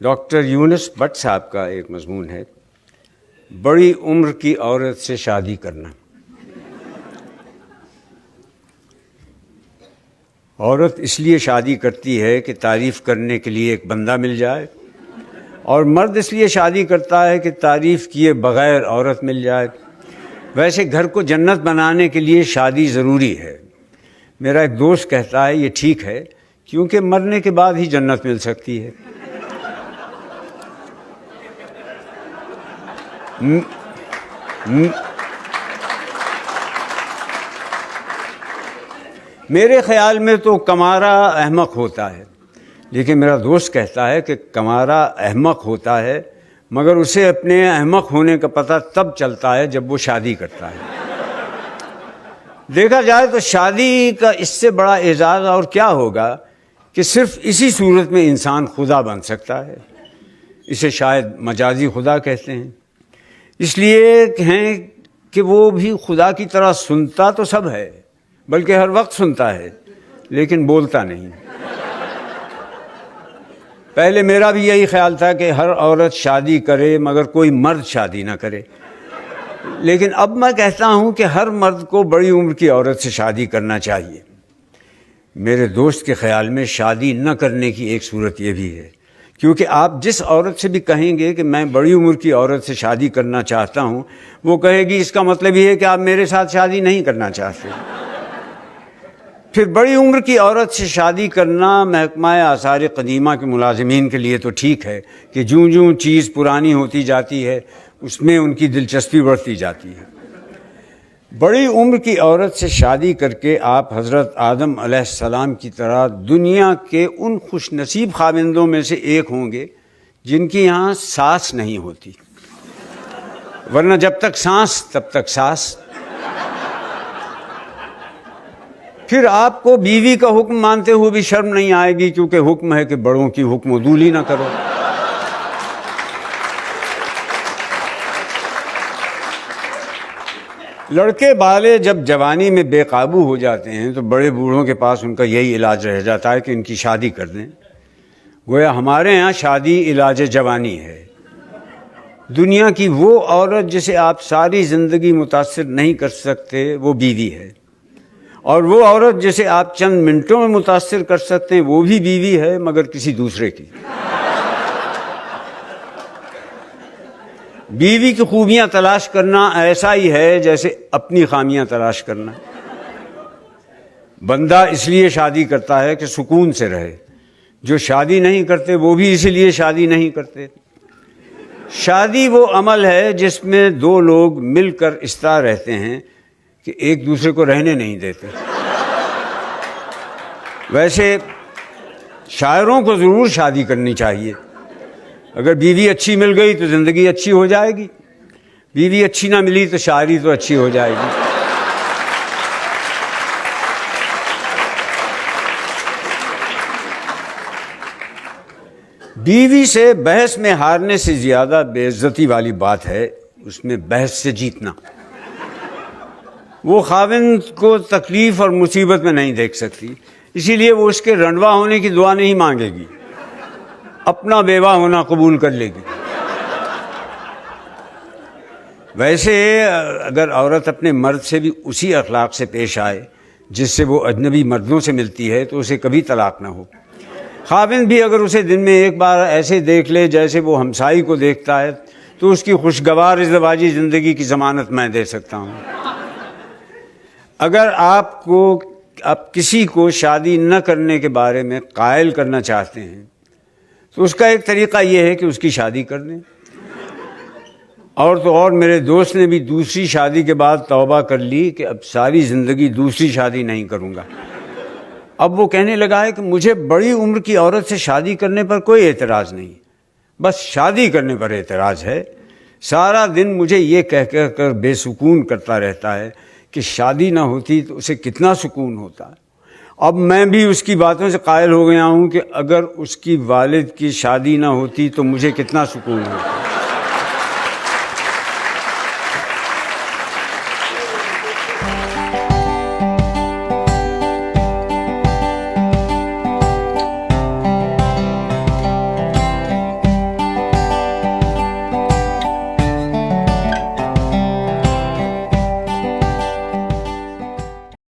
Doctor Yunus but صاحب کا ایک مضمون ہے، بڑی عمر کی عورت سے شادی کرنا۔ عورت اس لیے شادی کرتی ہے کہ تعریف کرنے کے لیے ایک بندہ مل جائے، اور مرد اس لیے شادی کرتا ہے کہ تعریف کیے بغیر عورت مل جائے۔ ویسے گھر کو جنت بنانے کے لیے شادی ضروری ہے۔ میرا ایک دوست کہتا ہے یہ ٹھیک ہے کیونکہ مرنے کے بعد ہی جنت مل سکتی ہے۔ میرے خیال میں تو کمارا احمق ہوتا ہے، لیکن میرا دوست کہتا ہے کہ کمارا احمق ہوتا ہے مگر اسے اپنے احمق ہونے کا پتہ تب چلتا ہے جب وہ شادی کرتا ہے۔ دیکھا جائے تو شادی کا اس سے بڑا اعزاز اور کیا ہوگا کہ صرف اسی صورت میں انسان خدا بن سکتا ہے۔ اسے شاید مجازی خدا کہتے ہیں، اس لیے ہیں کہ وہ بھی خدا کی طرح سنتا تو سب ہے، بلکہ ہر وقت سنتا ہے لیکن بولتا نہیں۔ پہلے میرا بھی یہی خیال تھا کہ ہر عورت شادی کرے مگر کوئی مرد شادی نہ کرے، لیکن اب میں کہتا ہوں کہ ہر مرد کو بڑی عمر کی عورت سے شادی کرنا چاہیے۔ میرے دوست کے خیال میں شادی نہ کرنے کی ایک صورت یہ بھی ہے، کیونکہ آپ جس عورت سے بھی کہیں گے کہ میں بڑی عمر کی عورت سے شادی کرنا چاہتا ہوں، وہ کہے گی اس کا مطلب یہ ہے کہ آپ میرے ساتھ شادی نہیں کرنا چاہتے۔ پھر بڑی عمر کی عورت سے شادی کرنا محکمہ آثار قدیمہ کے ملازمین کے لیے تو ٹھیک ہے کہ جوں جوں چیز پرانی ہوتی جاتی ہے اس میں ان کی دلچسپی بڑھتی جاتی ہے۔ بڑی عمر کی عورت سے شادی کر کے آپ حضرت آدم علیہ السلام کی طرح دنیا کے ان خوش نصیب خاوندوں میں سے ایک ہوں گے جن کی یہاں ساس نہیں ہوتی، ورنہ جب تک سانس تب تک ساس۔ پھر آپ کو بیوی کا حکم مانتے ہوئے بھی شرم نہیں آئے گی، کیونکہ حکم ہے کہ بڑوں کی حکم عدولی نہ کرو۔ لڑکے بالے جب جوانی میں بے قابو ہو جاتے ہیں تو بڑے بوڑھوں کے پاس ان کا یہی علاج رہ جاتا ہے کہ ان کی شادی کر دیں۔ گویا ہمارے ہاں شادی علاج جوانی ہے۔ دنیا کی وہ عورت جسے آپ ساری زندگی متاثر نہیں کر سکتے وہ بیوی ہے، اور وہ عورت جسے آپ چند منٹوں میں متاثر کر سکتے ہیں وہ بھی بیوی ہے، مگر کسی دوسرے کی۔ بیوی کی خوبیاں تلاش کرنا ایسا ہی ہے جیسے اپنی خامیاں تلاش کرنا۔ بندہ اس لیے شادی کرتا ہے کہ سکون سے رہے، جو شادی نہیں کرتے وہ بھی اسی لیے شادی نہیں کرتے۔ شادی وہ عمل ہے جس میں دو لوگ مل کر اس طرح رہتے ہیں کہ ایک دوسرے کو رہنے نہیں دیتے۔ ویسے شاعروں کو ضرور شادی کرنی چاہیے۔ اگر بیوی اچھی مل گئی تو زندگی اچھی ہو جائے گی، بیوی اچھی نہ ملی تو شاعری تو اچھی ہو جائے گی۔ بیوی سے بحث میں ہارنے سے زیادہ بے عزتی والی بات ہے اس میں بحث سے جیتنا۔ وہ خاوند کو تکلیف اور مصیبت میں نہیں دیکھ سکتی، اسی لیے وہ اس کے رنڈوا ہونے کی دعا نہیں مانگے گی، اپنا بیوہ ہونا قبول کر لے گی۔ ویسے اگر عورت اپنے مرد سے بھی اسی اخلاق سے پیش آئے جس سے وہ اجنبی مردوں سے ملتی ہے تو اسے کبھی طلاق نہ ہو۔ خاوند بھی اگر اسے دن میں ایک بار ایسے دیکھ لے جیسے وہ ہمسائی کو دیکھتا ہے تو اس کی خوشگوار ازدواجی زندگی کی ضمانت میں دے سکتا ہوں۔ اگر آپ کسی کو شادی نہ کرنے کے بارے میں قائل کرنا چاہتے ہیں تو اس کا ایک طریقہ یہ ہے کہ اس کی شادی کر دیں۔ اور تو اور میرے دوست نے بھی دوسری شادی کے بعد توبہ کر لی کہ اب ساری زندگی دوسری شادی نہیں کروں گا۔ اب وہ کہنے لگا ہے کہ مجھے بڑی عمر کی عورت سے شادی کرنے پر کوئی اعتراض نہیں، بس شادی کرنے پر اعتراض ہے۔ سارا دن مجھے یہ کہہ کر بے سکون کرتا رہتا ہے کہ شادی نہ ہوتی تو اسے کتنا سکون ہوتا۔ اب میں بھی اس کی باتوں سے قائل ہو گیا ہوں کہ اگر اس کی والد کی شادی نہ ہوتی تو مجھے کتنا سکون ہوتا۔